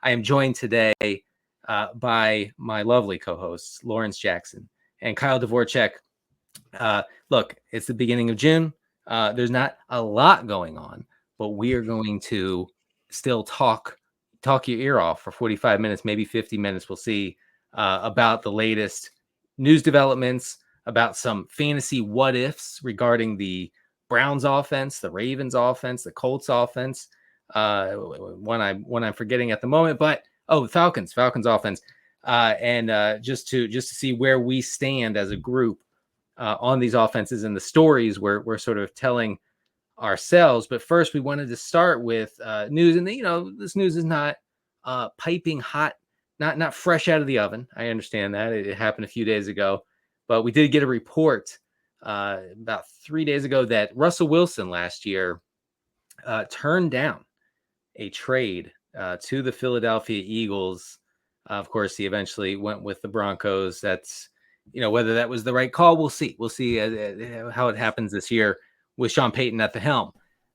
I am joined today by my lovely co-hosts, Lawrence Jackson and Kyle Dvorchak. Look, it's the beginning of June. There's not a lot going on, but we are going to still talk your ear off for 45 minutes, maybe 50 minutes. We'll see about the latest news developments, about some fantasy what ifs regarding the Browns offense, the Ravens offense, the Colts offense. One I'm forgetting at the moment, but Falcons offense, and just to see where we stand as a group on these offenses and the stories we're sort of telling ourselves. But first, we wanted to start with news, and this news is not piping hot, not fresh out of the oven. I understand that it happened a few days ago, but we did get a report about 3 days ago that Russell Wilson last year turned down a trade to the Philadelphia Eagles. Of course, he eventually went with the Broncos. That's, whether that was the right call, we'll see. We'll see how it happens this year with Sean Payton at the helm.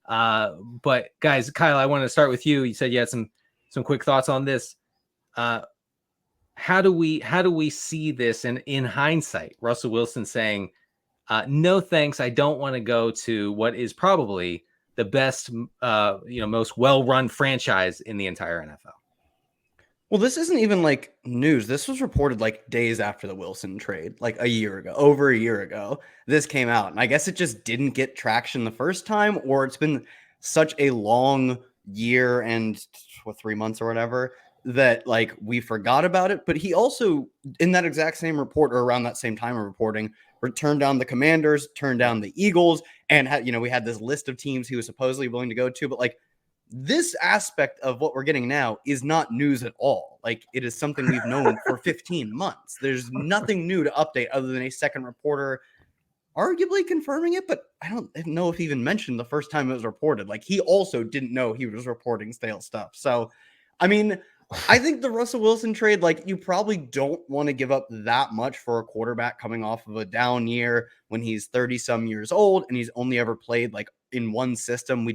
But guys, Kyle, I want to start with you. You said you had some quick thoughts on this. How do we see this? And in hindsight, Russell Wilson saying, no, thanks. I don't want to go to what is probably the best, most well-run franchise in the entire NFL. Well, this isn't even like news. This was reported like days after the Wilson trade, like over a year ago. This came out, and I guess it just didn't get traction the first time, or it's been such a long year and 3 months or whatever that like we forgot about it. But he also, in that exact same report or around that same time of reporting, turned down the Commanders, turned down the Eagles, and we had this list of teams he was supposedly willing to go to. But like, this aspect of what we're getting now is not news at all. Like, it is something we've known for 15 months. There's nothing new to update other than a second reporter arguably confirming it, but I don't know if he even mentioned the first time it was reported. Like, he also didn't know he was reporting stale stuff. So, I mean, I think the Russell Wilson trade, like, you probably don't want to give up that much for a quarterback coming off of a down year when he's 30-some years old and he's only ever played, like, in one system.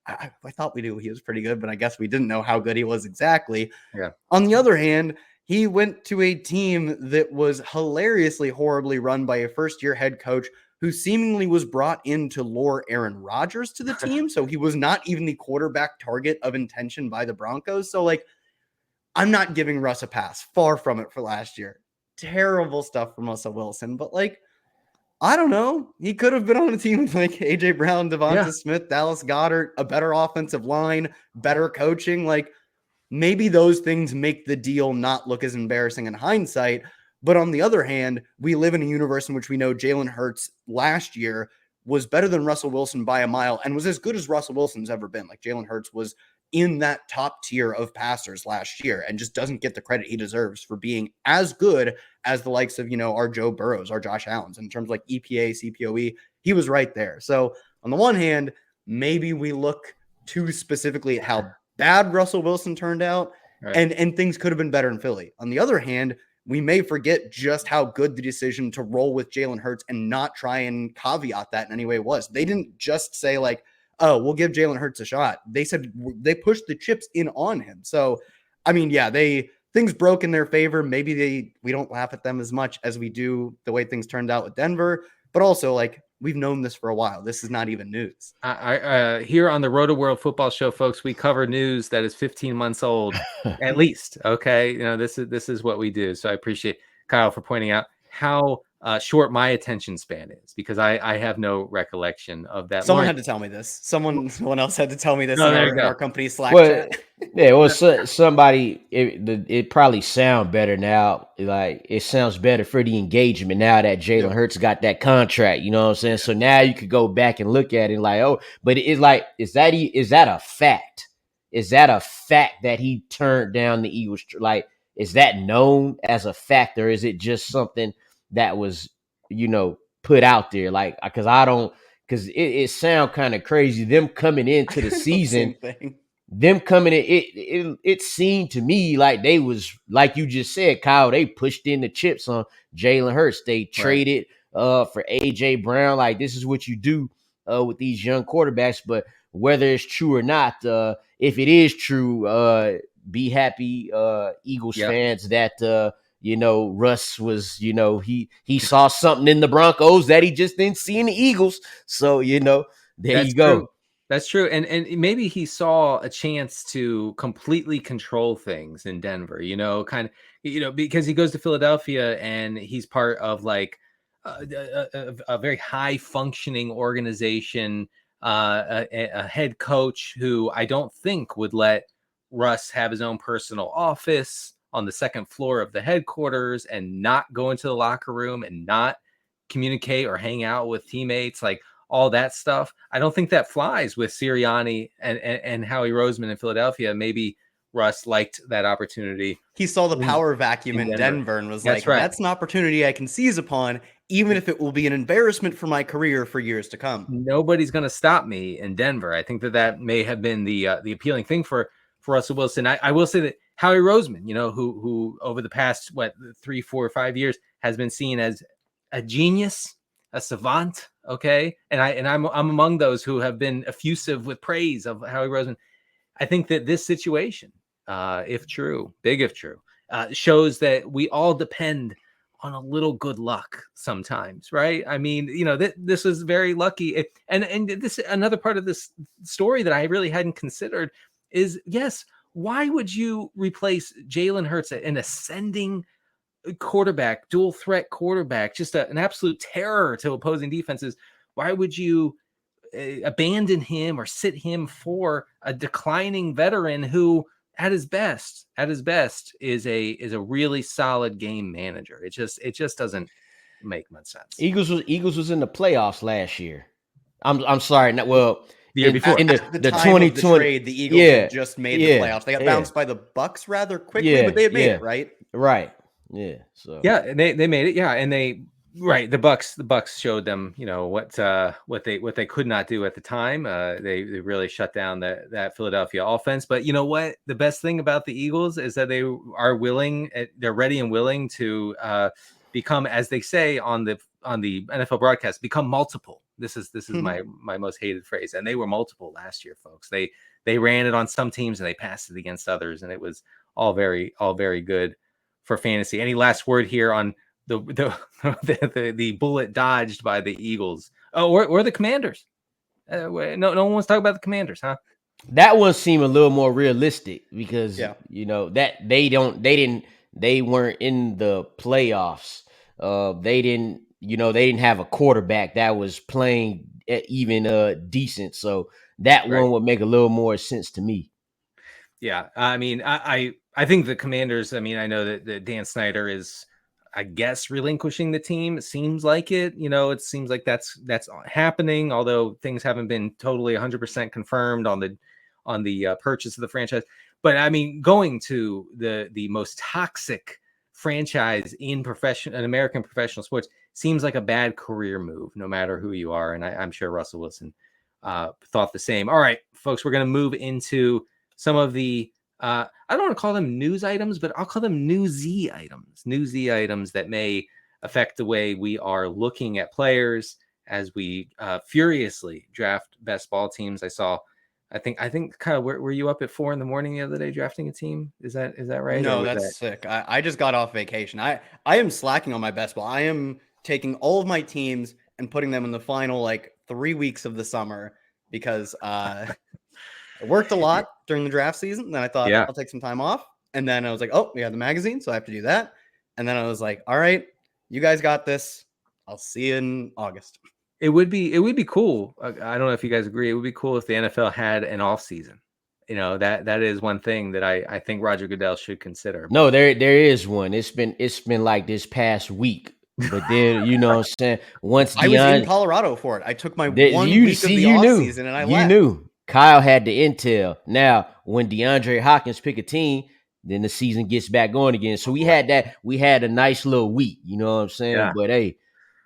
I thought we knew he was pretty good, but I guess we didn't know how good he was exactly. Yeah. On the other hand, he went to a team that was hilariously horribly run by a first-year head coach who seemingly was brought in to lure Aaron Rodgers to the team. So he was not even the quarterback target of intention by the Broncos. So, like, I'm not giving Russ a pass. Far from it for last year. Terrible stuff from Russell Wilson. But, like, I don't know. He could have been on a team with like A.J. Brown, Devonta Smith, Dallas Goedert, a better offensive line, better coaching. Like, maybe those things make the deal not look as embarrassing in hindsight. But on the other hand, we live in a universe in which we know Jalen Hurts last year was better than Russell Wilson by a mile and was as good as Russell Wilson's ever been. Like, Jalen Hurts was in that top tier of passers last year and just doesn't get the credit he deserves for being as good as the likes of, our Joe Burrows, our Josh Allens in terms of like EPA, CPOE. He was right there. So on the one hand, maybe we look too specifically at how bad Russell Wilson turned out, right, and things could have been better in Philly. On the other hand, we may forget just how good the decision to roll with Jalen Hurts and not try and caveat that in any way was. They didn't just say like, oh, we'll give Jalen Hurts a shot. They said they pushed the chips in on him. So, I mean, yeah, things broke in their favor. Maybe we don't laugh at them as much as we do the way things turned out with Denver. But also, like, we've known this for a while. This is not even news. Here on the Rotoworld Football Show, folks, we cover news that is 15 months old at least. Okay, this is what we do. So I appreciate Kyle for pointing out how short my attention span is, because I have no recollection of that. Someone had to tell me this. Someone else had to tell me this in our company Slack chat. Yeah, well, somebody, it probably sound better now. Like, it sounds better for the engagement now that Jalen Hurts got that contract. You know what I'm saying? So now you could go back and look at it like, oh, but it's like, is that a fact? Is that a fact that he turned down the Eagles? Like, is that known as a fact, or is it just something that was, put out there? Like, because it sound kind of crazy. Them coming into the season, it seemed to me like they was, like you just said, Kyle, they pushed in the chips on Jalen Hurts. They traded for A.J. Brown. Like, this is what you do with these young quarterbacks. But whether it's true or not, if it is true, be happy, Eagles Yep. fans, that Russ was, he saw something in the Broncos that he just didn't see in the Eagles. So, there That's you go. true. That's true. And maybe he saw a chance to completely control things in Denver, because he goes to Philadelphia and he's part of like a very high functioning organization, a head coach who I don't think would let Russ have his own personal office on the second floor of the headquarters and not go into the locker room and not communicate or hang out with teammates. Like, all that stuff. I don't think that flies with Sirianni and Howie Roseman in Philadelphia. Maybe Russ liked that opportunity. He saw the power vacuum in Denver and was like, that's an opportunity I can seize upon, even if it will be an embarrassment for my career for years to come. Nobody's going to stop me in Denver. I think that may have been the appealing thing for Russell Wilson. I will say that Howie Roseman, who over the past 3, 4, 5 years has been seen as a genius, a savant. Okay. And I'm among those who have been effusive with praise of Howie Roseman. I think that this situation, if true, shows that we all depend on a little good luck sometimes, right? I mean, this was very lucky. And this, another part of this story that I really hadn't considered is, yes, why would you replace Jalen Hurts, an ascending quarterback, dual threat quarterback, just an absolute terror to opposing defenses? Why would you abandon him or sit him for a declining veteran who at his best is a really solid game manager? It just doesn't make much sense. Eagles was in the playoffs last year. I'm sorry. The year before, in the time 2020 of the trade, the Eagles had just made the playoffs. They got bounced by the Bucks rather quickly, but they had made it, right? Right. Yeah. So and they made it. Yeah, and the Bucks showed them, what they could not do at the time. They really shut down that Philadelphia offense. But you know what? The best thing about the Eagles is that they are willing, they're ready and willing to become, as they say on the NFL broadcast, become multiple. This is my most hated phrase. And they were multiple last year, folks. They ran it on some teams and they passed it against others, and it was all very good for fantasy. Any last word here on the bullet dodged by the Eagles? Or the Commanders? No one wants to talk about the Commanders, huh? That one seemed a little more realistic because that they weren't in the playoffs. They didn't have a quarterback that was playing even decent. So that one would make a little more sense to me. Yeah, I mean, I think the Commanders, I mean, I know that Dan Snyder is, I guess, relinquishing the team. It seems like it. It seems like that's happening, although things haven't been totally 100% confirmed on the purchase of the franchise. But I mean, going to the most toxic franchise in American professional sports seems like a bad career move, no matter who you are. And I'm sure Russell Wilson thought the same. All right, folks, we're going to move into some of the I don't want to call them news items, but I'll call them newsy items that may affect the way we are looking at players as we furiously draft best ball teams. I think Kyle, were you up at 4 a.m. the other day drafting a team? Is that right? No, that's sick. I just got off vacation. I am slacking on my best ball. I am taking all of my teams and putting them in the final 3 weeks of the summer because I worked a lot during the draft season. And then I thought I'll take some time off. And then I was like, oh, we have the magazine, so I have to do that. And then I was like, all right, you guys got this. I'll see you in August. It would be cool. I don't know if you guys agree. It would be cool if the NFL had an off season. That is one thing that I think Roger Goodell should consider. No, there is one. It's been like this past week. But then, what I'm saying, once I was in Colorado for it. I took my 1 week of the off season and I left. You knew. Kyle had the intel. Now, when DeAndre Hopkins pick a team, then the season gets back going again. So we had a nice little week. You know what I'm saying? Yeah. But hey,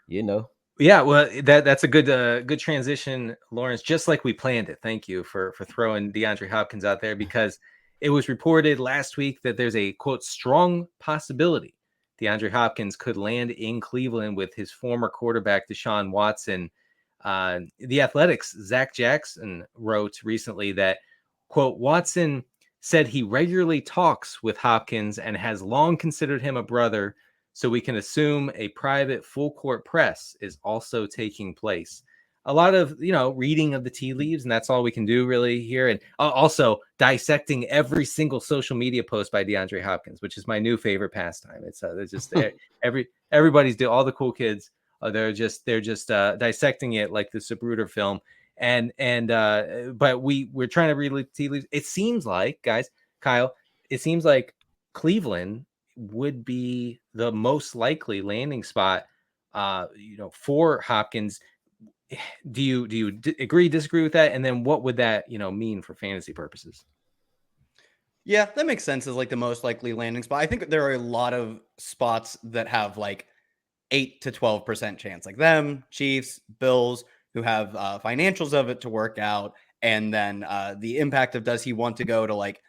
Yeah, well, that's a good transition, Lawrence. Just like we planned it. Thank you for throwing DeAndre Hopkins out there, because it was reported last week that there's a, quote, strong possibility DeAndre Hopkins could land in Cleveland with his former quarterback Deshaun Watson. The Athletic's Zach Jackson wrote recently that, quote, Watson said he regularly talks with Hopkins and has long considered him a brother, so we can assume a private full court press is also taking place. A lot of, reading of the tea leaves, and that's all we can do really here. And also dissecting every single social media post by DeAndre Hopkins, which is my new favorite pastime. It's just everybody's all the cool kids. They're just dissecting it like the Zapruder film. But we're trying to read tea leaves. It seems like, guys, Kyle, it seems like Cleveland would be the most likely landing spot, for Hopkins. Do you agree, disagree with that? And then what would that, mean for fantasy purposes? Yeah, that makes sense as like the most likely landing spot. I think there are a lot of spots that have like 8 to 12% chance, like them, Chiefs, Bills, who have financials of it to work out. And then the impact of, does he want to go to like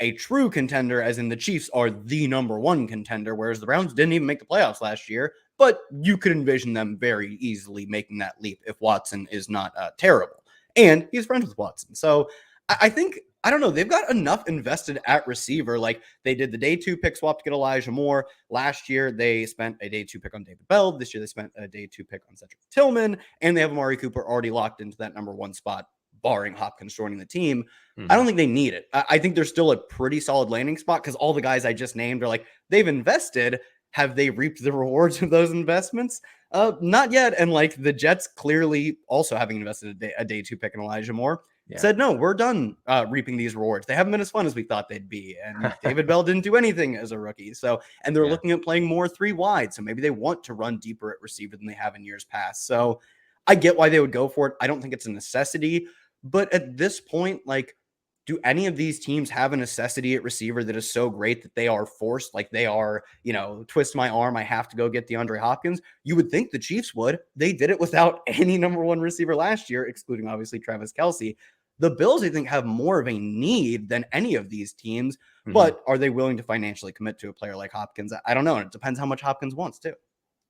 a true contender, as in the Chiefs are the number one contender, whereas the Browns didn't even make the playoffs last year, but you could envision them very easily making that leap if Watson is not terrible. And he's friends with Watson. So I think, I don't know, they've got enough invested at receiver. Like they did the day 2 pick swap to get Elijah Moore. Last year, they spent a day 2 pick on David Bell. This year, they spent a day 2 pick on Cedric Tillman. And they have Amari Cooper already locked into that number 1 spot, barring Hopkins joining the team. I don't think they need it. I think there's still a pretty solid landing spot because all the guys I just named are like, they've invested. Have they reaped the rewards of those investments? Not yet. And like the Jets clearly also having invested a day 2 pick in Elijah Moore said, no, we're done reaping these rewards. They haven't been as fun as we thought they'd be. And David Bell didn't do anything as a rookie. So, and they're looking at playing more 3 wide. So maybe they want to run deeper at receiver than they have in years past. So I get why they would go for it. I don't think it's a necessity, but at this point, like, do any of these teams have a necessity at receiver that is so great that they are forced, like they are, twist my arm, I have to go get DeAndre Hopkins? You would think the Chiefs would. They did it without any number 1 receiver last year, excluding obviously Travis Kelce. The Bills, I think, have more of a need than any of these teams, but are they willing to financially commit to a player like Hopkins? I don't know. And it depends how much Hopkins wants too.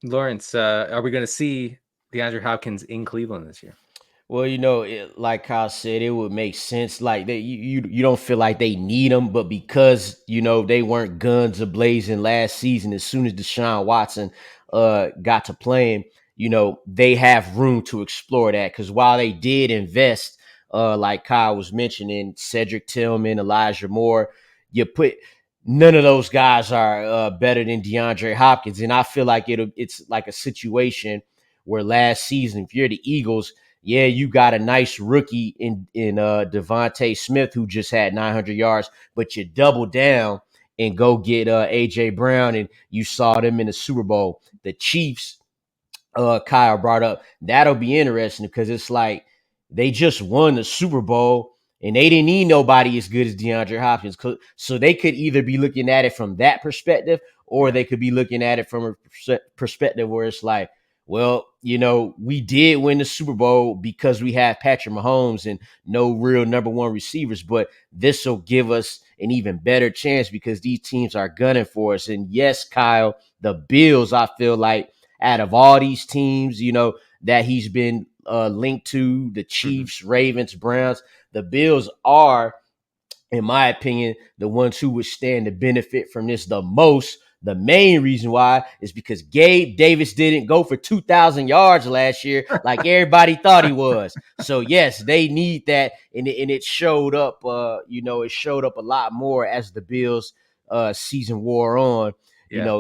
Lawrence, are we going to see DeAndre Hopkins in Cleveland this year? Well, like Kyle said, it would make sense. Like you don't feel like they need them, but because they weren't guns a-blazing last season, as soon as Deshaun Watson got to playing, they have room to explore that. Because while they did invest, like Kyle was mentioning, Cedric Tillman, Elijah Moore, you put none of those guys are better than DeAndre Hopkins, and I feel like it's like a situation where last season, if you're the Eagles. Yeah, you got a nice rookie in Devontae Smith who just had 900 yards, but you double down and go get A.J. Brown, and you saw them in the Super Bowl. The Chiefs, Kyle brought up, that'll be interesting because it's like they just won the Super Bowl, and they didn't need nobody as good as DeAndre Hopkins. So they could either be looking at it from that perspective, or they could be looking at it from a perspective where it's like, well, we did win the Super Bowl because we have Patrick Mahomes and no real number 1 receivers, but this will give us an even better chance because these teams are gunning for us. And yes, Kyle, the Bills, I feel like out of all these teams, that he's been linked to, the Chiefs, Ravens, Browns, the Bills are, in my opinion, the ones who would stand to benefit from this the most. The main reason why is because Gabe Davis didn't go for 2,000 yards last year like everybody thought he was. So, yes, they need that, and it showed up, it showed up a lot more as the Bills season wore on,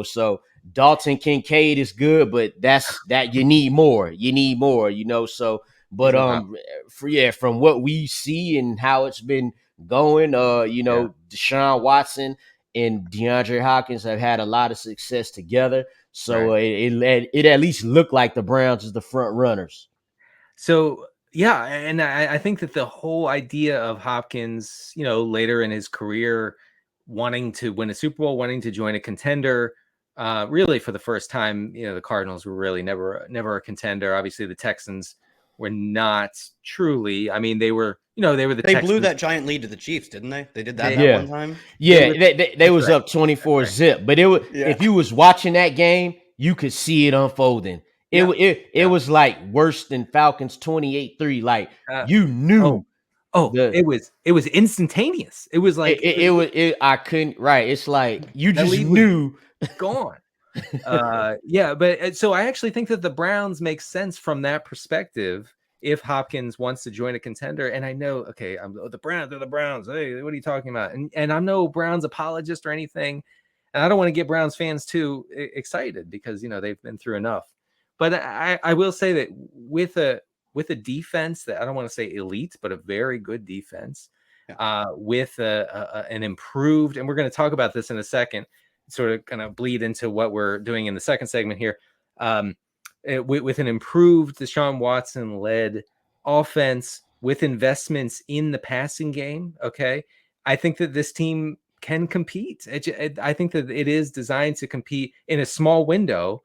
so Dalton Kincaid is good, but that you need more. So, but from what we see and how it's been going, Deshaun Watson and DeAndre Hopkins have had a lot of success together. So it at least looked like the Browns is the front runners. So, yeah, and I think that the whole idea of Hopkins, later in his career, wanting to win a Super Bowl, wanting to join a contender, really for the first time, the Cardinals were really never a contender. Obviously, the Texans were not truly. I mean, they were, they Texans. Blew that giant lead to the Chiefs, didn't they? They did that one time. Yeah, they was up 24 zip, but it was if you was watching that game, you could see it unfolding. It was like worse than Falcons 28-3. Like you knew Oh, it was instantaneous. It was like I couldn't. Right. It's like you that just lead was knew. gone. Yeah, but so I actually think that the Browns make sense from that perspective if Hopkins wants to join a contender. And I know, okay, the Browns, they're the Browns. Hey, what are you talking about? And I'm no Browns apologist or anything. And I don't want to get Browns fans too excited because, they've been through enough. But I will say that with a defense that I don't want to say elite, but a very good defense, with an improved, and we're going to talk about this in a second, sort of kind of bleed into what we're doing in the second segment here. With an improved Deshaun Watson led offense with investments in the passing game. Okay. I think that this team can compete. I think that it is designed to compete in a small window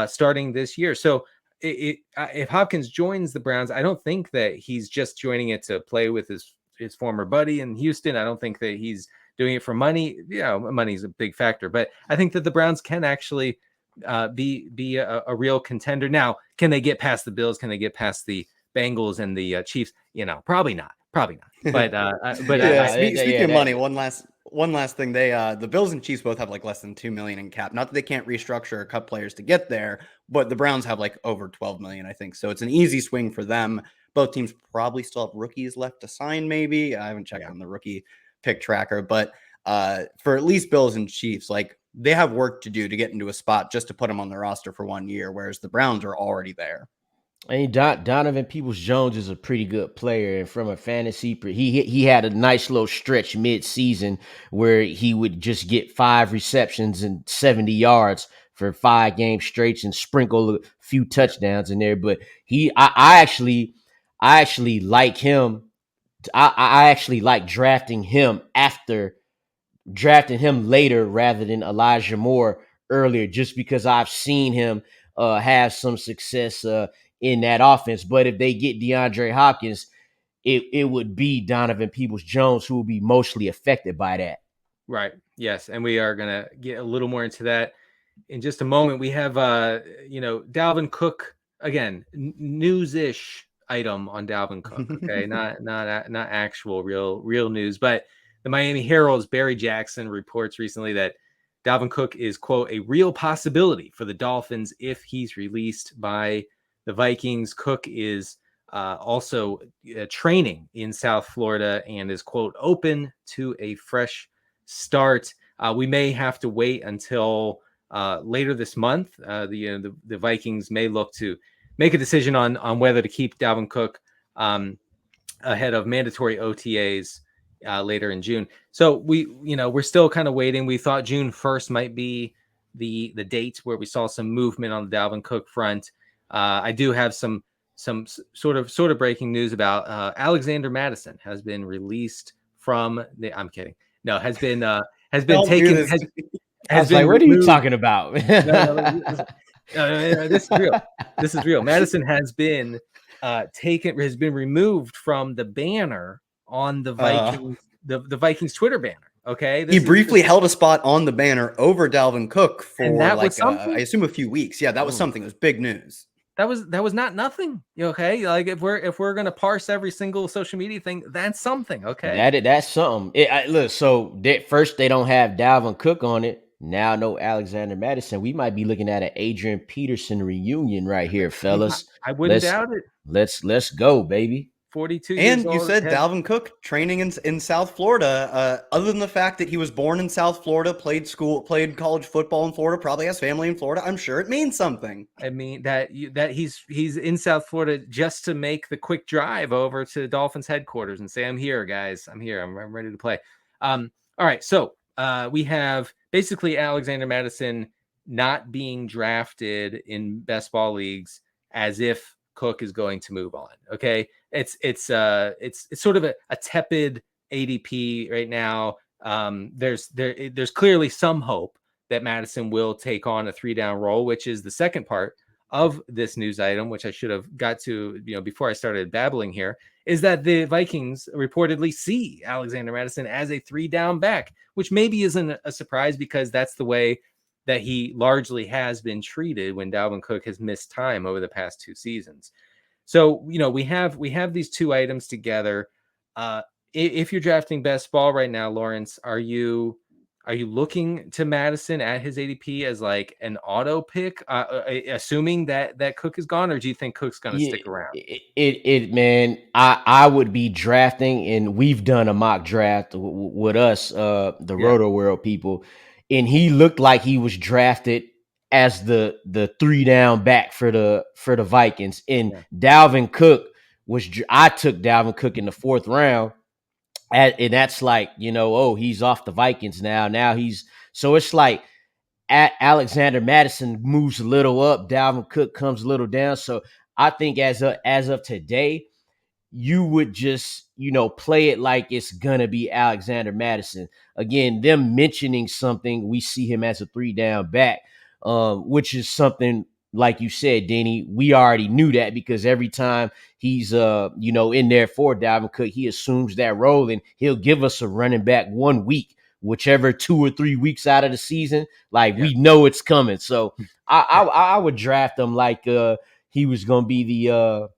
starting this year. So if Hopkins joins the Browns, I don't think that he's just joining it to play with his former buddy in Houston. I don't think that he's doing it for money. Money is a big factor, but I think that the Browns can actually be a real contender. Now, can they get past the Bills? Can they get past the Bengals and the Chiefs? Probably not. But speaking of money, one last thing. The Bills and Chiefs both have like less than $2 million in cap. Not that they can't restructure or cut players to get there, but the Browns have like over 12 million, I think. So it's an easy swing for them. Both teams probably still have rookies left to sign. Maybe I haven't checked on the rookie pick tracker, but for at least Bills and Chiefs, like they have work to do to get into a spot just to put them on the roster for 1 year, whereas the Browns are already there. I mean, Donovan Peoples-Jones is a pretty good player, and from a fantasy, he had a nice little stretch mid-season where he would just get 5 receptions and 70 yards for 5 game straights and sprinkle a few touchdowns in there. But I actually like him. I actually like drafting him later rather than Elijah Moore earlier, just because I've seen him have some success in that offense. But if they get DeAndre Hopkins, it would be Donovan Peoples-Jones who will be mostly affected by that. Right. Yes. And we are going to get a little more into that in just a moment. We have, Dalvin Cook, again, news-ish item on Dalvin Cook. Okay. not actual real news, but the Miami Herald's Barry Jackson reports recently that Dalvin Cook is, quote, a real possibility for the Dolphins if he's released by the Vikings. Cook is also training in South Florida and is, quote, open to a fresh start. We may have to wait until later this month. The Vikings may look to make a decision on whether to keep Dalvin Cook ahead of mandatory OTAs later in June. So we're still kind of waiting. We thought June 1st might be the date where we saw some movement on the Dalvin Cook front. I do have some sort of breaking news about Alexander Madison has been released from the. I'm kidding. No, has been taken. Has been what are you talking about? No, this is real. This is real. Madison has been removed from the banner on the Vikings, the Vikings Twitter banner. Okay, he briefly held a spot on the banner over Dalvin Cook for like I assume a few weeks. Yeah, that was something. It was big news. That was not nothing. Okay, like if we're gonna parse every single social media thing, that's something. Okay, that's something. Look, so first they don't have Dalvin Cook on it. Now no Alexander Madison. We might be looking at an Adrian Peterson reunion right here, fellas. I wouldn't doubt it. Let's go, baby. 42 years and you old, said Dalvin Cook training in South Florida. Other than the fact that he was born in South Florida, played college football in Florida, probably has family in Florida, I'm sure it means something. I mean that he's in South Florida just to make the quick drive over to Dolphins headquarters and say, I'm here, guys. I'm here. I'm ready to play. All right. So we have basically Alexander Madison not being drafted in best ball leagues as if Cook is going to move on. Okay. It's sort of a tepid ADP right now. There's clearly some hope that Madison will take on a 3-down role, which is the second part of this news item, which I should have got to, before I started babbling here, is that the Vikings reportedly see Alexander Madison as a 3-down back, which maybe isn't a surprise because that's the way that he largely has been treated when Dalvin Cook has missed time over the past 2 seasons. So, we have these 2 items together. If you're drafting best ball right now, Lawrence, are you looking to Madison at his ADP as like an auto pick, assuming that Cook is gone, or do you think Cook's going to Yeah, stick around? man. I would be drafting, and we've done a mock draft with us, the Yeah. Rotoworld people, and he looked like he was drafted as the 3-down back for the Vikings. And Yeah. Dalvin Cook I took Dalvin Cook in the 4th round, and that's like, oh, he's off the Vikings now. Now so it's like Alexander Madison moves a little up, Dalvin Cook comes a little down. So I think as of today, you would just, play it like it's gonna be Alexander Madison. Again, them mentioning something, we see him as a 3-down back, which is something, like you said, Denny, we already knew that, because every time he's in there for Dalvin Cook, he assumes that role, and he'll give us a running back 1 week, whichever 2 or 3 weeks out of the season. Like, we know it's coming. So I would draft him like he was gonna be the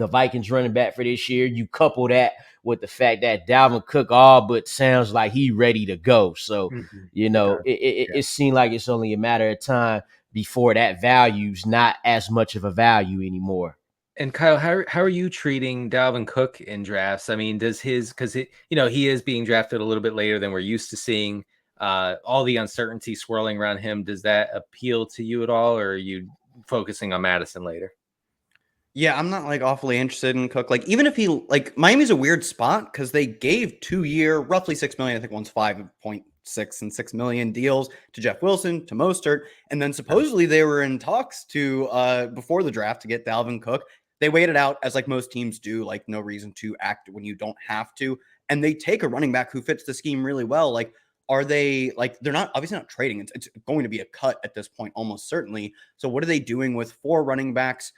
Vikings running back for this year. You couple that with the fact that Dalvin Cook all but sounds like he ready to go. So, it seemed like it's only a matter of time before that value's not as much of a value anymore. And Kyle, how are you treating Dalvin Cook in drafts? I mean, because he is being drafted a little bit later than we're used to seeing. All the uncertainty swirling around him, does that appeal to you at all, or are you focusing on Madison later? Yeah, I'm not like awfully interested in Cook. Like, even if he like Miami's a weird spot because they gave 2-year, roughly $6 million. I think one's 5.6 and $6 million deals to Jeff Wilson, to Mostert, and then supposedly they were in talks to before the draft to get Dalvin Cook. They waited out, as like most teams do. Like, no reason to act when you don't have to, and they take a running back who fits the scheme really well. Like, are they like, they're not obviously not trading? It's going to be a cut at this point, almost certainly. So what are they doing with 4 running backs?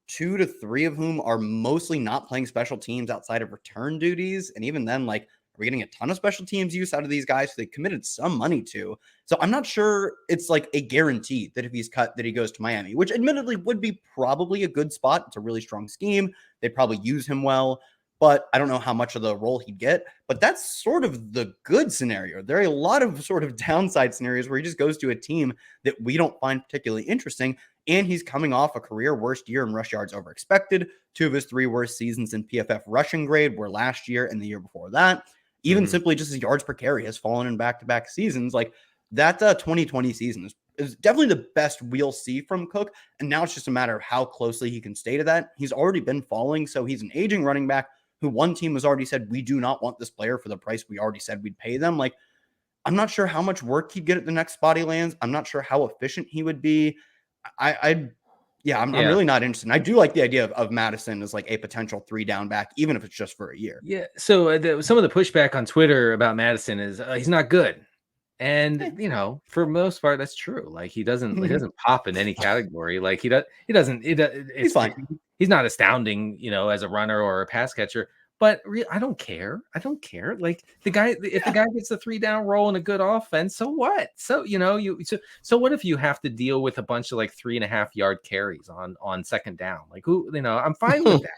2 to 3 of whom are mostly not playing special teams outside of return duties. And even then, like, are we getting a ton of special teams use out of these guys who they committed some money to? So I'm not sure it's like a guarantee that if he's cut, that he goes to Miami, which admittedly would be probably a good spot. It's a really strong scheme. They probably use him well, but I don't know how much of the role he'd get. But that's sort of the good scenario. There are a lot of sort of downside scenarios where he just goes to a team that we don't find particularly interesting. And he's coming off a career worst year in rush yards over expected. 2 of his 3 worst seasons in PFF rushing grade were last year and the year before that. Even simply just his yards per carry has fallen in back-to-back seasons. Like, that 2020 season is definitely the best we'll see from Cook. And now it's just a matter of how closely he can stay to that. He's already been falling. So he's an aging running back who one team has already said, we do not want this player for the price we already said we'd pay them. Like, I'm not sure how much work he'd get at the next spot he lands. I'm not sure how efficient he would be. I'm really not interested. And I do like the idea of Madison as like a potential 3-down back, even if it's just for a year. Yeah. So some of the pushback on Twitter about Madison is he's not good, and for most part that's true. Like, he doesn't pop in any category. Like, he's fine. He's not astounding, as a runner or a pass catcher. But I don't care. Like, the guy, if the guy gets the 3-down role in a good offense, so what? So so what if you have to deal with a bunch of like 3.5-yard carries on second down? Like, I'm fine with that.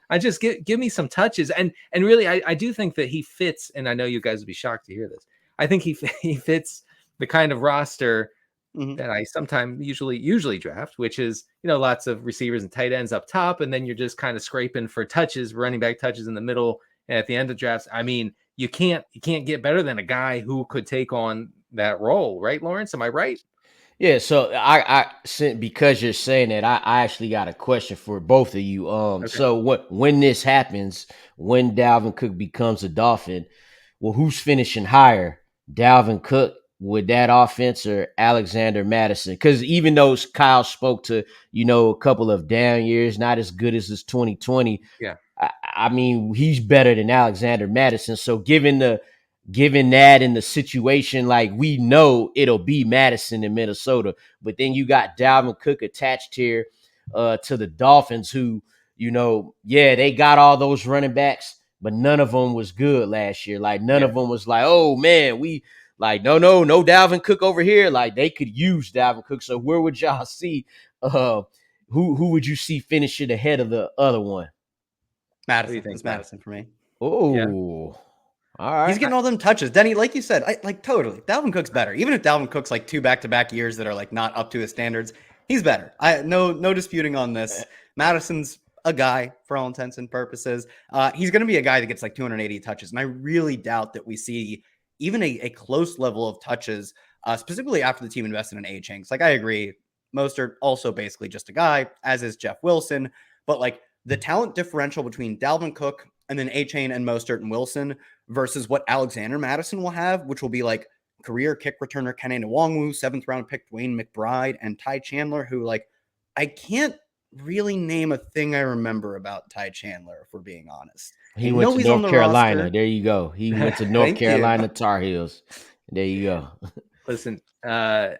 I just give me some touches, and really, I do think that he fits. And I know you guys would be shocked to hear this. I think he fits the kind of roster that I sometimes usually draft, which is, lots of receivers and tight ends up top, and then you're just kind of scraping for touches, running back touches in the middle and at the end of drafts. I mean, you can't get better than a guy who could take on that role, right, Lawrence? Am I right? Yeah, so because you're saying that, I actually got a question for both of you. Okay. So when this happens, when Dalvin Cook becomes a Dolphin, well, who's finishing higher, Dalvin Cook with that offense or Alexander Madison? Because even though Kyle spoke to a couple of down years, not as good as his 2020. Yeah, I mean, he's better than Alexander Madison. So given that in the situation, like, we know it'll be Madison in Minnesota, but then you got Dalvin Cook attached here to the Dolphins, who, they got all those running backs, but none of them was good last year. Like, none of them was like, oh man, we like, no Dalvin Cook over here. Like, they could use Dalvin Cook. So where would y'all see who would you see finishing ahead of the other one? Madison. It's Madison for me. Oh, all right. He's getting all them touches. Denny, like you said, totally. Dalvin Cook's better. Even if Dalvin Cook's like 2 back-to-back years that are like not up to his standards, he's better. No disputing on this. Madison's a guy for all intents and purposes. He's going to be a guy that gets like 280 touches. And I really doubt that we see even a close level of touches, specifically after the team invested in A-Chain. Like, I agree. Mostert also basically just a guy, as is Jeff Wilson. But like the talent differential between Dalvin Cook and then A-Chain and Mostert and Wilson versus what Alexander Madison will have, which will be like career kick returner Kene Nwangwu, 7th round pick Dwayne McBride, and Ty Chandler, who like I can't really name a thing I remember about Ty Chandler, if we're being honest. He went to North Carolina. There you go. He went to North Carolina Tar Heels. There you go. Listen, I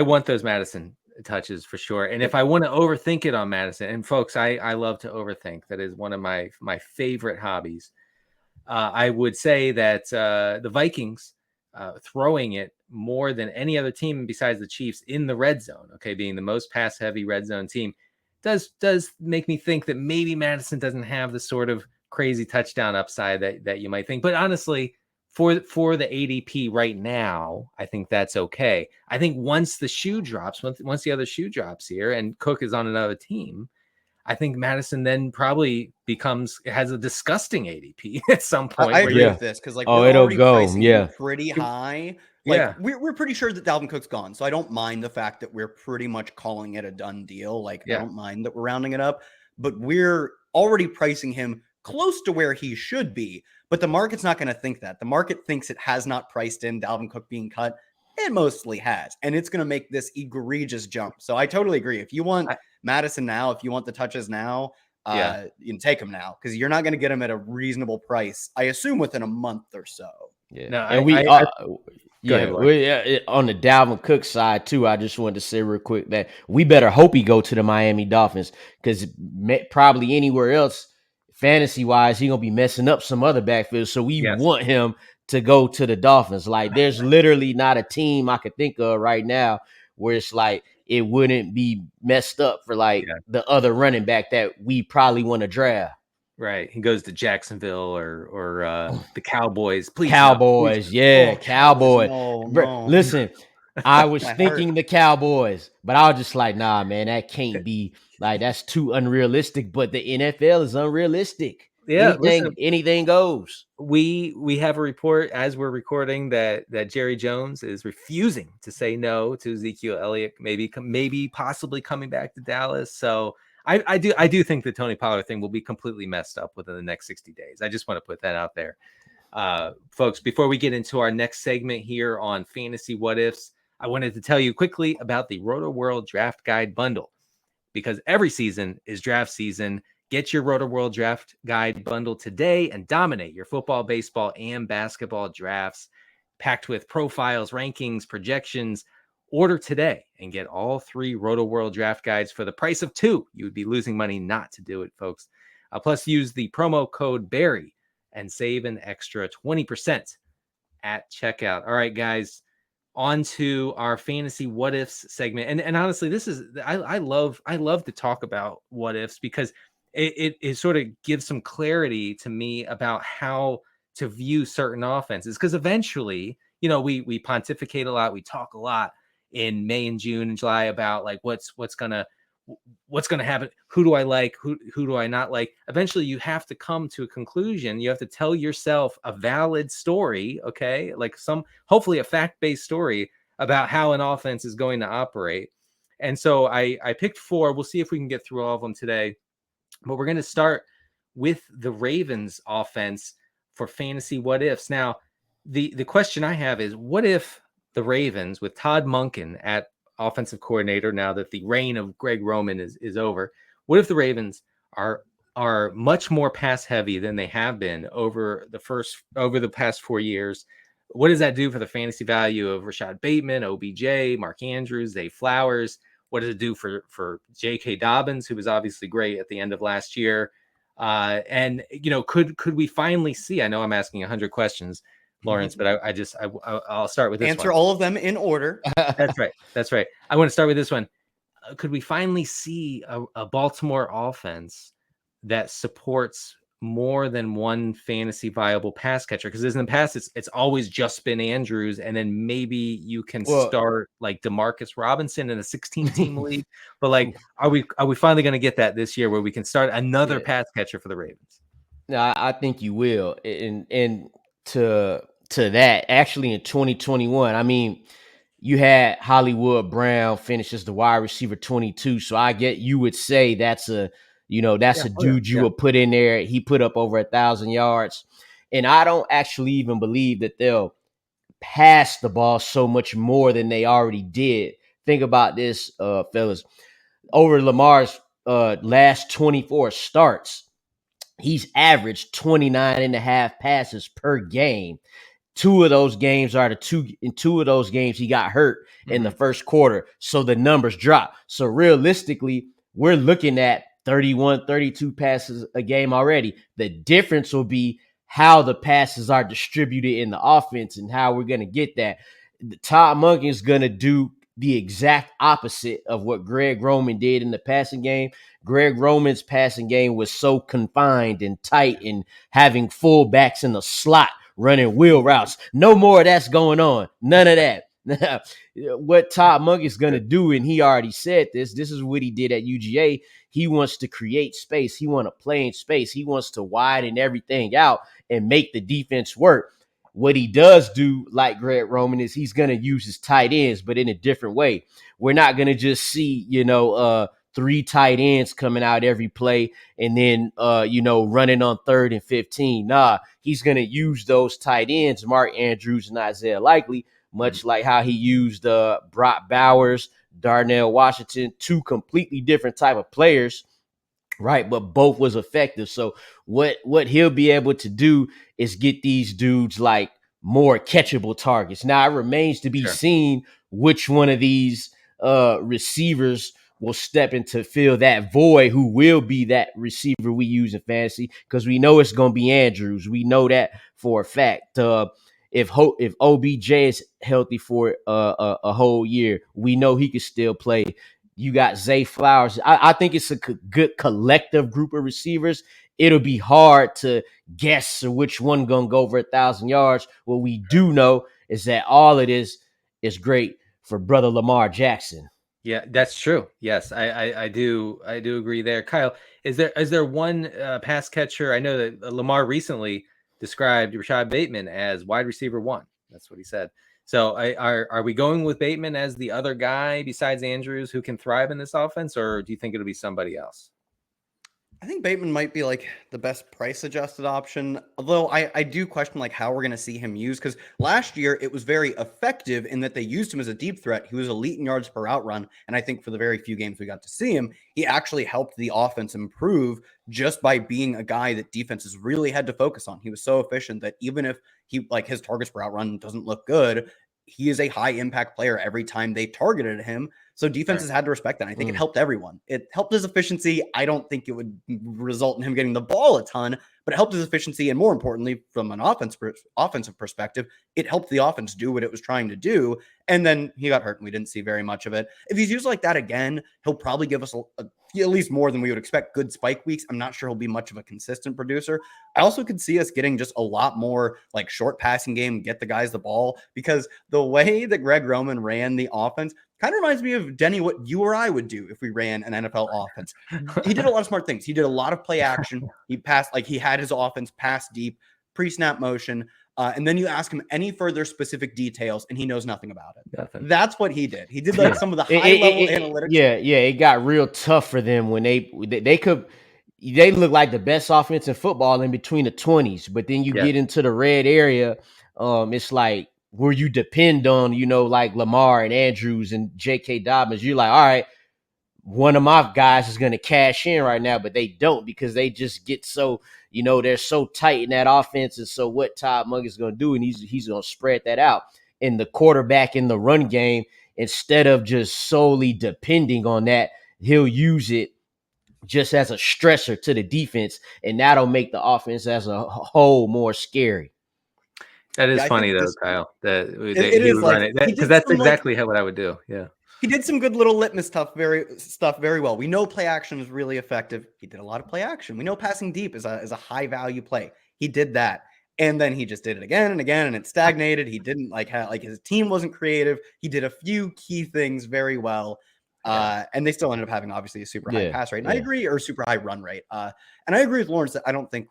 want those Madison touches for sure. And if I want to overthink it on Madison, and folks, I love to overthink. That is one of my favorite hobbies. I would say that the Vikings throwing it more than any other team besides the Chiefs in the red zone, okay, being the most pass heavy red zone team, does make me think that maybe Madison doesn't have the sort of crazy touchdown upside that you might think. But honestly, for the ADP right now, I think that's okay. I think once the shoe drops, once the other shoe drops here and Cook is on another team, I think Madison then probably has a disgusting ADP at some point. I agree with this because like we're already pricing him pretty high. Like we're pretty sure that Dalvin Cook's gone, so I don't mind the fact that we're pretty much calling it a done deal. Like I don't mind that we're rounding it up, but we're already pricing him close to where he should be. But the market's not going to think that. The market thinks it has not priced in Dalvin Cook being cut. It mostly has, and it's going to make this egregious jump. So I totally agree. If you want Madison now, if you want the touches now, you can take them now because you're not going to get them at a reasonable price. I assume within a month or so. Yeah, no, and on the Dalvin Cook side too. I just wanted to say real quick that we better hope he go to the Miami Dolphins because probably anywhere else, fantasy wise, he gonna be messing up some other backfield. So we want him to go to the Dolphins. Like, there's literally not a team I could think of right now where it's like it wouldn't be messed up for like the other running back that we probably want to draft. Right. He goes to Jacksonville or the Cowboys. Please. Cowboys. Cowboys. No. Listen, I was thinking the Cowboys, but I was just like, nah, man, that can't be. Like, that's too unrealistic. But the NFL is unrealistic. Yeah, anything goes. We have a report as we're recording that Jerry Jones is refusing to say no to Ezekiel Elliott, maybe possibly coming back to Dallas. So I do think the Tony Pollard thing will be completely messed up within the next 60 days. I just want to put that out there. Folks, before we get into our next segment here on Fantasy What Ifs, I wanted to tell you quickly about the Rotoworld Draft Guide Bundle, because every season is draft season. Get your Rotoworld Draft Guide Bundle today and dominate your football, baseball, and basketball drafts, packed with profiles, rankings, projections. Order today and get all 3 Rotoworld Draft Guides for the price of 2. You would be losing money not to do it, folks. Plus, use the promo code BARRY and save an extra 20% at checkout. All right, guys, on to our Fantasy What Ifs segment. And honestly, this is I love to talk about what ifs because it sort of gives some clarity to me about how to view certain offenses. Because eventually, we pontificate a lot, we talk a lot in May and June and July about like what's gonna happen, who do I like, who do I not like. Eventually you have to come to a conclusion. You have to tell yourself a valid story, okay, like hopefully a fact-based story about how an offense is going to operate. And so I picked 4. We'll see if we can get through all of them today, but we're going to start with the Ravens offense for Fantasy What Ifs. Now the question I have is, what if the Ravens with Todd Monken at offensive coordinator, now that the reign of Greg Roman is over, what if the Ravens are much more pass heavy than they have been over the past 4 years? What does that do for the fantasy value of Rashad Bateman, OBJ, Mark Andrews, Zay Flowers? What does it do for J.K. Dobbins, who was obviously great at the end of last year? And could we finally see? I know I'm asking 100 questions, Lawrence, but I'll start with this. Answer all of them in order. That's right. I want to start with this one. Could we finally see a Baltimore offense that supports more than one fantasy viable pass catcher? Because in the past, it's always just been Andrews, and then maybe you can start like Demarcus Robinson in a 16-team league. But like, are we finally going to get that this year where we can start another pass catcher for the Ravens? No, I think you will. And to that, actually in 2021, I mean, you had Hollywood Brown finish as the wide receiver 22. So I get you would say that's a dude you would put in there. He put up over 1,000 yards. And I don't actually even believe that they'll pass the ball so much more than they already did. Think about this, fellas. Over Lamar's last 24 starts, he's averaged 29 and a half passes per game. Two of those games he got hurt in the first quarter. So the numbers drop. So realistically, we're looking at 31, 32 passes a game already. The difference will be how the passes are distributed in the offense and how we're going to get that. Todd Monken is going to do the exact opposite of what Greg Roman did in the passing game. Greg Roman's passing game was so confined and tight and having fullbacks in the slot running wheel routes. No more of that's going on. None of that. What Todd Monken's going to do, and he already said this is what he did at UGA. He wants to create space. He wants to play in space. He wants to widen everything out and make the defense work. What he does do, like Greg Roman, is he's going to use his tight ends, but in a different way. We're not going to just see, 3 tight ends coming out every play and then, running on 3rd and 15. Nah, he's going to use those tight ends, Mark Andrews and Isaiah Likely, much like how he used Brock Bowers, Darnell Washington, 2 completely different type of players, right? But both was effective. So what he'll be able to do is get these dudes like more catchable targets. Now it remains to be seen which one of these receivers will step in to fill that void, who will be that receiver we use in fantasy, because we know it's going to be Andrews. We know that for a fact. If OBJ is healthy for a whole year, we know he can still play. You got Zay Flowers. I think it's a good collective group of receivers. It'll be hard to guess which one going to go over 1,000 yards. What we do know is that all of this is great for brother Lamar Jackson. Yeah, that's true. Yes, I do agree there. Kyle, is there one pass catcher? I know that Lamar recently described Rashad Bateman as wide receiver 1. That's what he said. So are we going with Bateman as the other guy besides Andrews who can thrive in this offense, or do you think it'll be somebody else? I think Bateman might be like the best price adjusted option, although I do question like how we're going to see him used, because last year it was very effective in that they used him as a deep threat. He was elite in yards per out run, and I think for the very few games we got to see him, he actually helped the offense improve just by being a guy that defenses really had to focus on. He was so efficient that even if his targets per out run doesn't look good, he is a high impact player every time they targeted him. So defenses had to respect that. I think it helped everyone. It helped his efficiency. I don't think it would result in him getting the ball a ton, but it helped his efficiency. And more importantly, from an offensive perspective, it helped the offense do what it was trying to do. And then he got hurt and we didn't see very much of it. If he's used like that again, he'll probably give us at least more than we would expect good spike weeks. I'm not sure he'll be much of a consistent producer. I also could see us getting just a lot more like short passing game, get the guys the ball, because the way that Greg Roman ran the offense kind of reminds me of, Denny, what you or I would do if we ran an NFL offense. He did a lot of smart things. He did a lot of play action. He passed, he had his offense pass deep, pre-snap motion. And then you ask him any further specific details and he knows nothing about it. Nothing. That's what he did. He did some of the high-level analytics. Yeah, it got real tough for them when they look like the best offense in football in between the 20s, but then you get into the red area. It's like where you depend on, like Lamar and Andrews and J.K. Dobbins. You're like, all right, one of my guys is going to cash in right now, but they don't, because they just get so, they're so tight in that offense. And so what Todd Monken is going to do, and he's going to spread that out. And the quarterback in the run game, instead of just solely depending on that, he'll use it just as a stressor to the defense, and that'll make the offense as a whole more scary. That is Yeah, I funny think though, this Kyle, that it he is would like run it he because did that's some like exactly what I would do. Yeah. he did some good little litmus stuff very well. We know play action is really effective. He did a lot of play action. We know passing deep is a high value play. He did that. And then he just did it again and again, and it stagnated. He didn't like his team wasn't creative. He did a few key things very well. Yeah. And they still ended up having obviously a super high Yeah, pass rate. And I yeah. agree, or super high run rate. And I agree with Lawrence that I don't think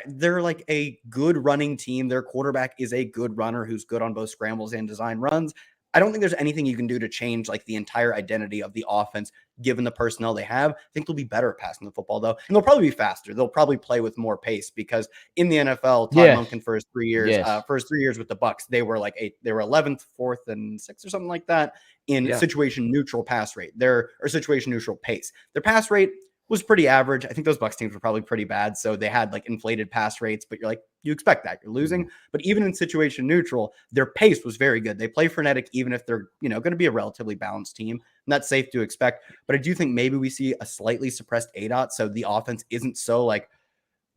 they're like a good running team. Their quarterback is a good runner who's good on both scrambles and design runs. I don't think there's anything you can do to change like the entire identity of the offense, given the personnel they have. I think they'll be better at passing the football though, and they'll probably be faster. They'll probably play with more pace because in the NFL, Todd Yeah. Monken for his 3 years, Yes. for his 3 years with the Bucks, they were 11th, 4th, and 6th or something like that in Yeah. situation neutral pass rate. Or situation neutral pace. Their pass rate was pretty average. I think those Bucks teams were probably pretty bad. So they had like inflated pass rates, but you're like, you expect that you're losing. But even in situation neutral, their pace was very good. They play frenetic, even if they're, going to be a relatively balanced team. And that's safe to expect. But I do think maybe we see a slightly suppressed ADOT. So the offense isn't so like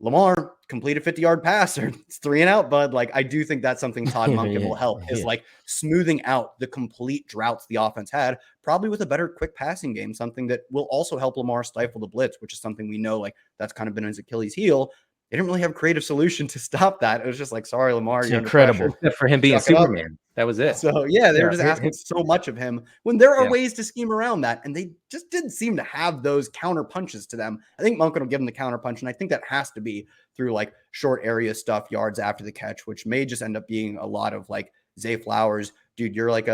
Lamar complete a 50-yard pass or it's 3 and out, bud. Like, I do think that's something Todd Monken will help is like smoothing out the complete droughts the offense had, probably with a better quick passing game, something that will also help Lamar stifle the blitz, which is something we know, like that's kind of been his Achilles heel. They didn't really have a creative solution to stop that. It was just like, sorry, Lamar, It's you're under pressure. incredible. Except for him being Suck it up. Superman. That was it. So yeah, they were just Yeah. asking so much of him when there are Yeah. ways to scheme around that, and they just didn't seem to have those counter punches to them. I think Monken will give them the counter punch, and I think that has to be through like short area stuff, yards after the catch, which may just end up being a lot of like Zay Flowers, dude. You're like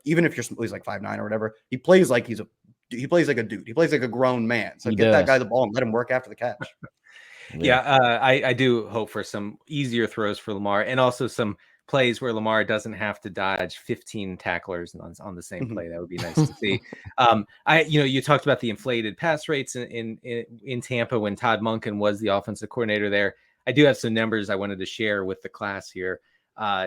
even if he's like 5'9" or whatever, he plays like he plays like a dude. He plays like a grown man. So He get that does. guy the ball and let him work after the catch. Yeah, I do hope for some easier throws for Lamar and also some plays where Lamar doesn't have to dodge 15 tacklers on the same play. That would be nice to see. You talked about the inflated pass rates in Tampa when Todd Monken was the offensive coordinator there. I do have some numbers I wanted to share with the class here.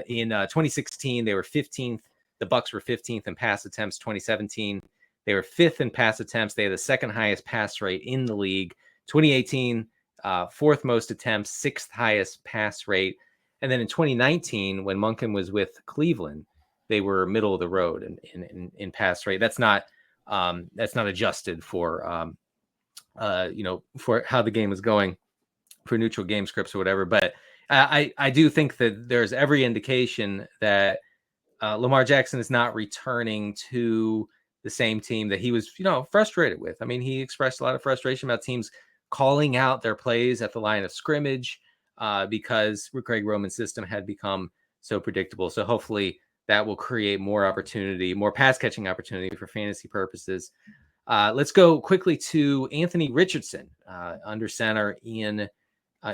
In 2016, they were 15th. The Bucs were 15th in pass attempts. 2017, they were 5th in pass attempts. They had the second highest pass rate in the league. 2018. 4th most attempts, 6th highest pass rate. And then in 2019, when Monken was with Cleveland, they were middle of the road in pass rate. That's not adjusted for for how the game is going for neutral game scripts or whatever. But I do think that there's every indication that Lamar Jackson is not returning to the same team that he was, frustrated with. I mean, he expressed a lot of frustration about teams calling out their plays at the line of scrimmage because Greg Roman's system had become so predictable. So hopefully that will create more opportunity, more pass catching opportunity for fantasy purposes. Let's go quickly to Anthony Richardson under center in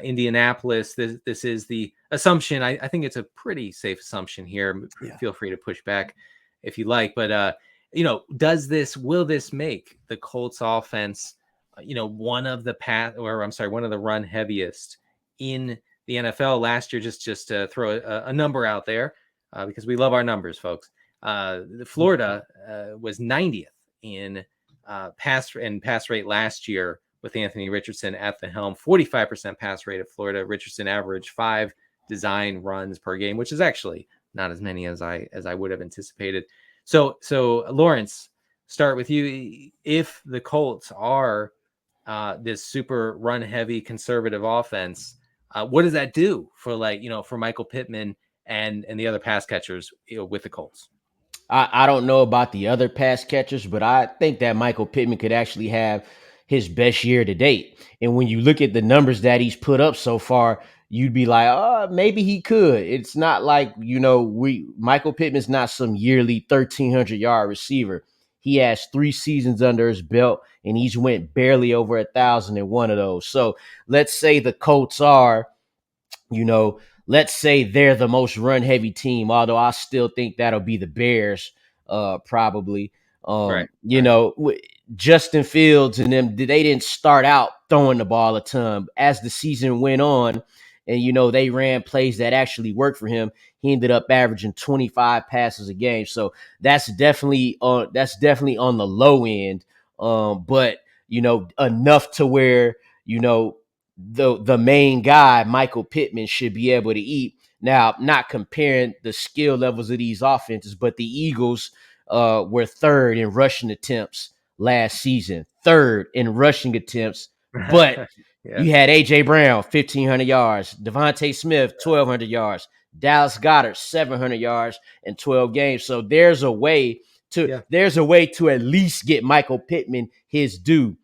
Indianapolis. This is the assumption. I think it's a pretty safe assumption here. Yeah. Feel free to push back if you like, but will this make the Colts offense one of the run heaviest in the NFL last year? Just to throw a number out there because we love our numbers, folks. Florida was 90th in pass rate last year with Anthony Richardson at the helm. 45% pass rate of Florida. Richardson averaged 5 design runs per game, which is actually not as many as I would have anticipated. So Lawrence, start with you. If the Colts are this super run heavy conservative offense, what does that do for for Michael Pittman and the other pass catchers with the Colts? I don't know about the other pass catchers, but I think that Michael Pittman could actually have his best year to date. And when you look at the numbers that he's put up so far, you'd be like, oh, maybe he could. It's not like, Michael Pittman's not some yearly 1,300 yard receiver. He has 3 seasons under his belt, and he's went barely over 1,000 in one of those. So let's say the Colts are, let's say they're the most run heavy team, although I still think that'll be the Bears, probably. Right. Justin Fields and them, they didn't start out throwing the ball a ton. As the season went on and, they ran plays that actually worked for him, he ended up averaging 25 passes a game. So that's definitely on the low end. But, enough to where, the main guy, Michael Pittman, should be able to eat. Now, not comparing the skill levels of these offenses, but the Eagles were third in rushing attempts last season, third in rushing attempts, but Yeah. you had A.J. Brown, 1,500 yards, Devontae Smith, 1,200 yards, Dallas Goedert, 700 yards in 12 games. So there's a way to at least get Michael Pittman his due.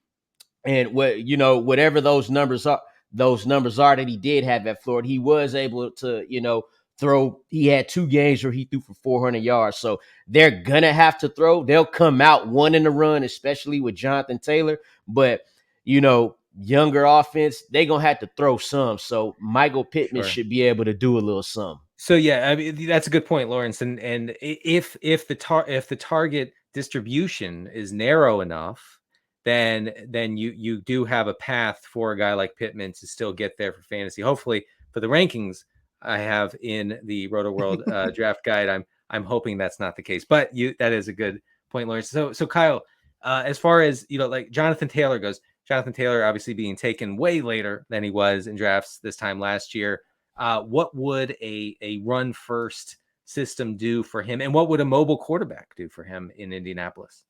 And whatever those numbers are that he did have at Florida, he was able to, throw. He had 2 games where he threw for 400 yards. So they're gonna have to throw. They'll come out one in the run, especially with Jonathan Taylor. But younger offense, they're gonna have to throw some. So Michael Pittman should be able to do a little some. So yeah, I mean that's a good point, Lawrence. And if the target distribution is narrow enough, then you do have a path for a guy like Pittman to still get there for fantasy. Hopefully, for the rankings I have in the Rotoworld draft guide, I'm hoping that's not the case. But that is a good point, Lawrence. So Kyle, as far as like Jonathan Taylor goes, Jonathan Taylor obviously being taken way later than he was in drafts this time last year. What would a run first system do for him, and what would a mobile quarterback do for him in Indianapolis?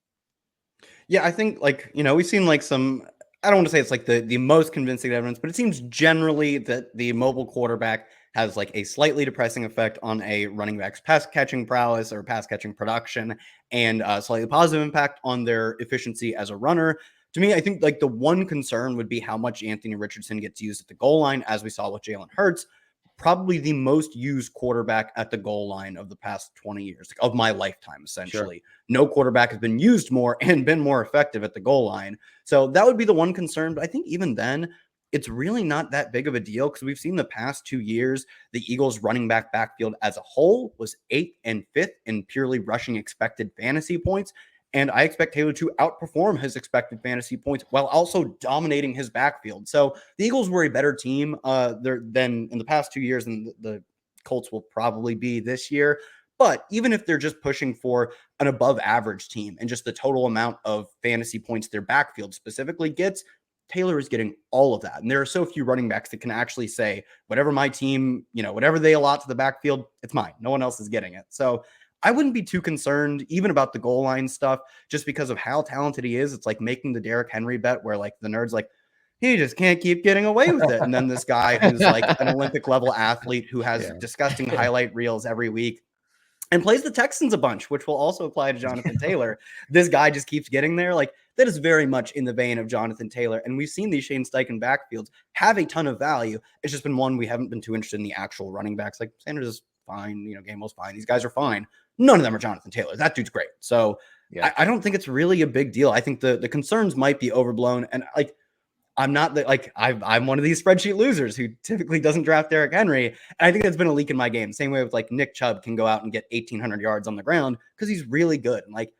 Yeah, I think we've seen like some, I don't want to say it's like the most convincing evidence, but it seems generally that the mobile quarterback has like a slightly depressing effect on a running back's pass catching prowess or pass catching production, and a slightly positive impact on their efficiency as a runner. To me, I think like the one concern would be how much Anthony Richardson gets used at the goal line, as we saw with Jalen Hurts. Probably the most used quarterback at the goal line of the past 20 years of my lifetime, essentially. Sure. No quarterback has been used more and been more effective at the goal line. So that would be the one concern. But I think even then, it's really not that big of a deal because we've seen the past 2 years, the Eagles running backfield as a whole was 8th and 5th in purely rushing expected fantasy points. And I expect Taylor to outperform his expected fantasy points while also dominating his backfield. So the Eagles were a better team than in the past 2 years, and the Colts will probably be this year. But even if they're just pushing for an above average team and just the total amount of fantasy points their backfield specifically gets, Taylor is getting all of that. And there are so few running backs that can actually say, whatever my team, whatever they allot to the backfield, it's mine. No one else is getting it. So I wouldn't be too concerned even about the goal line stuff just because of how talented he is. It's like making the Derrick Henry bet where like the nerds like, he just can't keep getting away with it. And then this guy who's like an Olympic level athlete who has disgusting highlight reels every week and plays the Texans a bunch, which will also apply to Jonathan Taylor. This guy just keeps getting there. Like that is very much in the vein of Jonathan Taylor. And we've seen these Shane Steichen backfields have a ton of value. It's just been one we haven't been too interested in the actual running backs. Like Sanders is fine, Gainwell's fine. These guys are fine. None of them are Jonathan Taylor. That dude's great. So I don't think it's really a big deal. I think the concerns might be overblown. And like, I'm not I'm one of these spreadsheet losers who typically doesn't draft Derrick Henry. And I think that's been a leak in my game. Same way with like Nick Chubb can go out and get 1,800 yards on the ground because he's really good. And like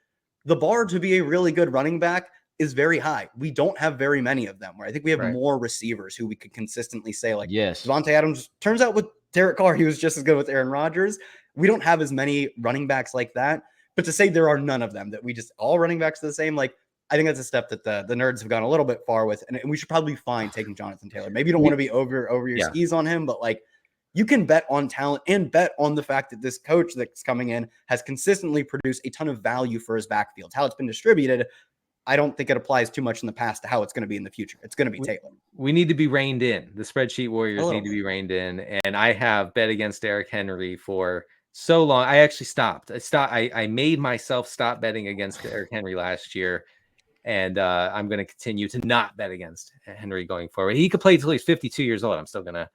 the bar to be a really good running back is very high. We don't have very many of them, where I think we have more receivers who we could consistently say like, Devontae Adams. Turns out with Derek Carr, he was just as good with Aaron Rodgers. We don't have as many running backs like that. But to say there are none of them, that we just all running backs are the same, like I think that's a step that the nerds have gone a little bit far with, and we should probably be fine taking Jonathan Taylor. Maybe you don't want to be over your skis on him, but like you can bet on talent and bet on the fact that this coach that's coming in has consistently produced a ton of value for his backfield. How it's been distributed, I don't think it applies too much in the past to how it's going to be in the future. It's going to be Taylor. We need to be reined in. The spreadsheet warriors need to be reined in, and I have bet against Derrick Henry for so long. I actually stopped. I made myself stop betting against Derrick Henry last year. And I'm going to continue to not bet against Henry going forward. He could play until he's 52 years old. I'm still gonna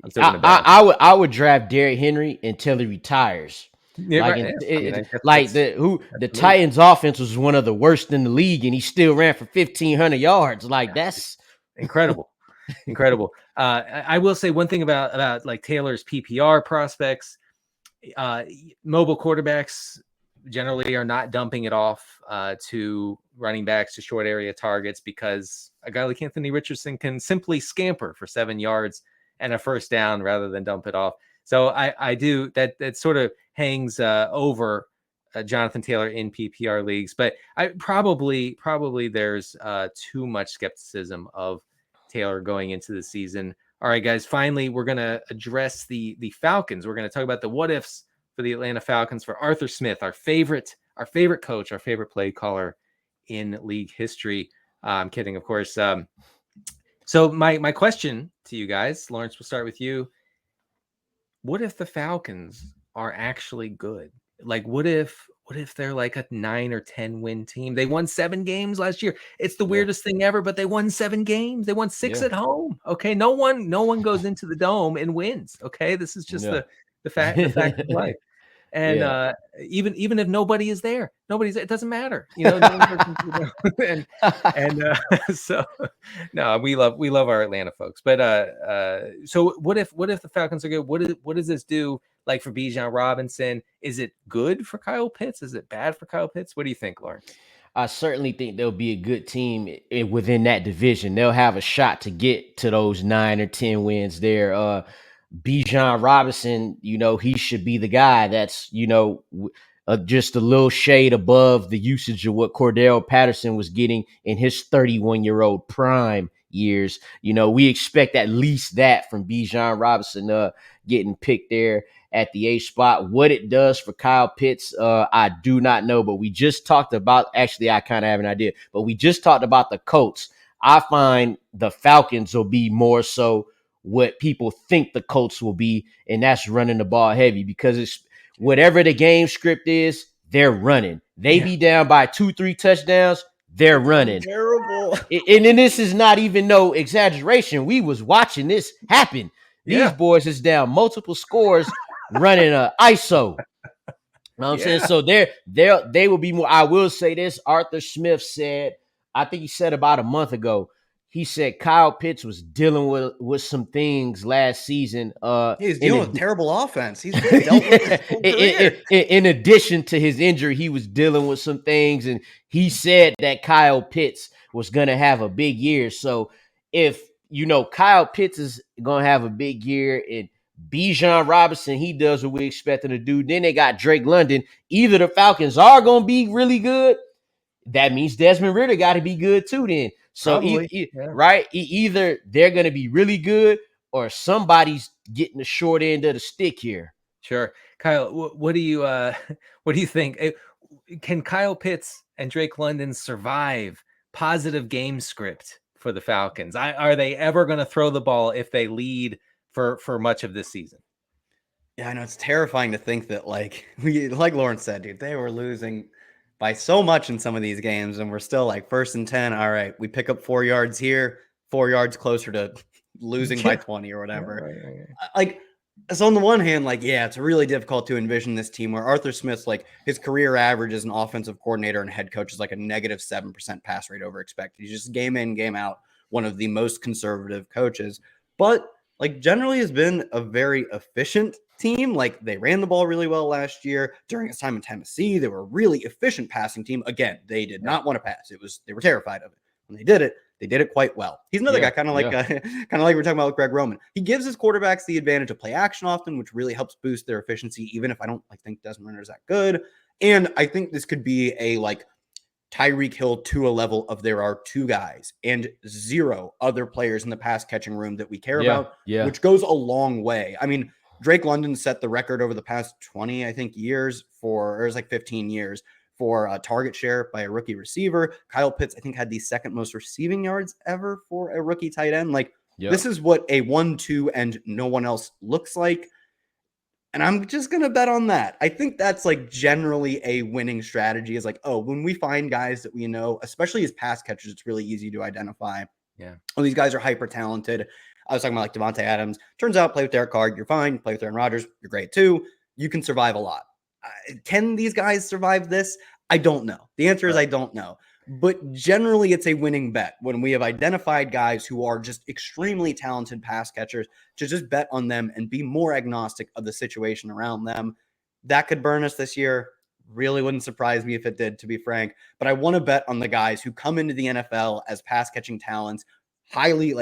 bet. I would draft Derrick Henry until he retires. Yeah, the Titans offense was one of the worst in the league, and he still ran for 1,500 yards. Like that's incredible. Incredible. I will say one thing about like Taylor's PPR prospects. Mobile quarterbacks generally are not dumping it off to running backs to short area targets because a guy like Anthony Richardson can simply scamper for 7 yards and a first down rather than dump it off. So I do that sort of hangs over Jonathan Taylor in PPR leagues, but I probably there's too much skepticism of Taylor going into the season. All right, guys. Finally, we're gonna address the Falcons. We're gonna talk about the what ifs for the Atlanta Falcons for Arthur Smith, our favorite coach, our favorite play caller in league history. I'm kidding, of course. So my question to you guys, Lawrence, we'll start with you. What if the Falcons are actually good? Like, what if they're like a 9 or 10 win team? They won 7 games last year. It's the weirdest thing ever, but they won 7 games. They won 6 at home. Okay, no one goes into the dome and wins. Okay, this is just the fact of life. And even if nobody is there, it doesn't matter. No one so no, we love our Atlanta folks. But so what if the Falcons are good? What does this do like for Bijan Robinson? Is it good for Kyle Pitts? Is it bad for Kyle Pitts? What do you think, Lawrence? I certainly think they'll be a good team within that division. They'll have a shot to get to those 9 or 10 wins there. Bijan Robinson, he should be the guy that's, just a little shade above the usage of what Cordell Patterson was getting in his 31-year-old prime years. We expect at least that from Bijan Robinson getting picked there at the 8th spot. What it does for Kyle Pitts, I do not know, but we just talked about, actually, I kind of have an idea, but we just talked about the Colts. I find the Falcons will be more so what people think the Colts will be, and that's running the ball heavy, because it's whatever the game script is, they're running. They be down by 2-3 touchdowns, they're running. Terrible. And then this is not even no exaggeration. We was watching this happen. These boys is down multiple scores running a ISO. You know what I'm saying? So they will be more. I will say this. Arthur Smith said, I think he said about a month ago, he said Kyle Pitts was dealing with some things last season. He's dealing with terrible offense. He's dealt with his whole career. In addition to his injury, he was dealing with some things, and he said that Kyle Pitts was going to have a big year. So if, Kyle Pitts is going to have a big year, and Bijan Robinson, he does what we expect him to do, then they got Drake London. Either the Falcons are going to be really good, that means Desmond Ridder got to be good too then. So either they're going to be really good, or somebody's getting the short end of the stick here. Sure. Kyle, what do you think? Can Kyle Pitts and Drake London survive positive game script for the Falcons? Are they ever going to throw the ball if they lead for much of this season? Yeah, I know, it's terrifying to think that, like Lawrence said, dude, they were losing by so much in some of these games, and we're still like 1st and 10. All right, we pick up 4 yards here, 4 yards closer to losing by 20 or whatever. Like, so on the one hand, like, it's really difficult to envision this team where Arthur Smith's, like, his career average as an offensive coordinator and head coach is like a negative 7% pass rate over expected. He's just game in, game out, one of the most conservative coaches. But, like, generally has been a very efficient team. Like, they ran the ball really well last year. During his time in Tennessee, they were a really efficient passing team. Again, they did not want to pass. They were terrified of it. When they did it quite well. He's another guy, kind of like we're talking about with Greg Roman. He gives his quarterbacks the advantage of play action often, which really helps boost their efficiency, even if I don't think Desmond Ridder is that good. And I think this could be a Tyreek Hill to a level of there are 2 guys and 0 other players in the pass catching room that we care about, which goes a long way. I mean, Drake London set the record over the past 20, years or it was 15 years for target share by a rookie receiver. Kyle Pitts, I think, had the 2nd most receiving yards ever for a rookie tight end. This is what a 1-2 and no one else looks like. And I'm just going to bet on that. I think that's generally a winning strategy is when we find guys that we know, especially as pass catchers, it's really easy to identify. Yeah. Oh, these guys are hyper talented. I was talking about Devontae Adams. Turns out play with Derek Carr, you're fine. Play with Aaron Rodgers, you're great too. You can survive a lot. Can these guys survive this? I don't know. The answer is I don't know. But generally, it's a winning bet when we have identified guys who are just extremely talented pass catchers to just bet on them and be more agnostic of the situation around them. That could burn us this year. Really wouldn't surprise me if it did, to be frank. But I want to bet on the guys who come into the NFL as pass catching talents, highly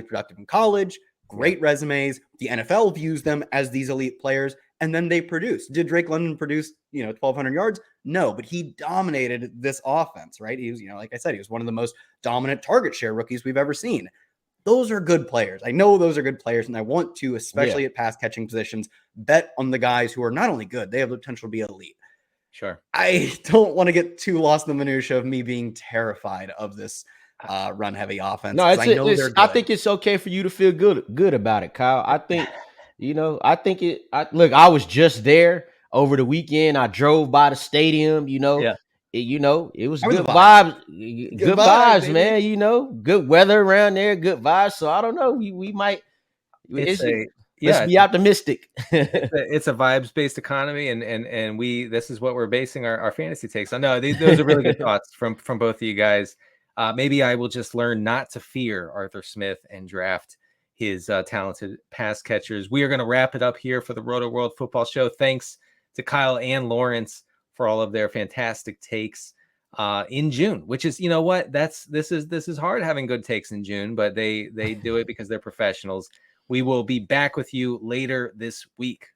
productive in college, great resumes. The NFL views them as these elite players, and then they produce. Did Drake London produce, 1,200 yards? No, but he dominated this offense, right? He was, like I said, he was one of the most dominant target share rookies we've ever seen. those are good players. I know those are good players, and I want to, especially at pass catching positions, bet on the guys who are not only good, they have the potential to be elite. Sure. I don't want to get too lost in the minutia of me being terrified of this run heavy offense. No, I know they're good. I think it's okay for you to feel good about it, Kyle. I think, I was just there over the weekend. I drove by the stadium, Yeah. It was How were good the vibes. vibes? Good vibes, man. Good weather around there, good vibes. So I don't know. We might let's be optimistic. It's a vibes-based economy, and this is what we're basing our fantasy takes on. No, those are really good thoughts from both of you guys. Maybe I will just learn not to fear Arthur Smith and draft his talented pass catchers. We are going to wrap it up here for the Rotoworld Football Show. Thanks to Kyle and Lawrence for all of their fantastic takes in June, which is, you know what, this is hard having good takes in June, but they do it because they're professionals. We will be back with you later this week.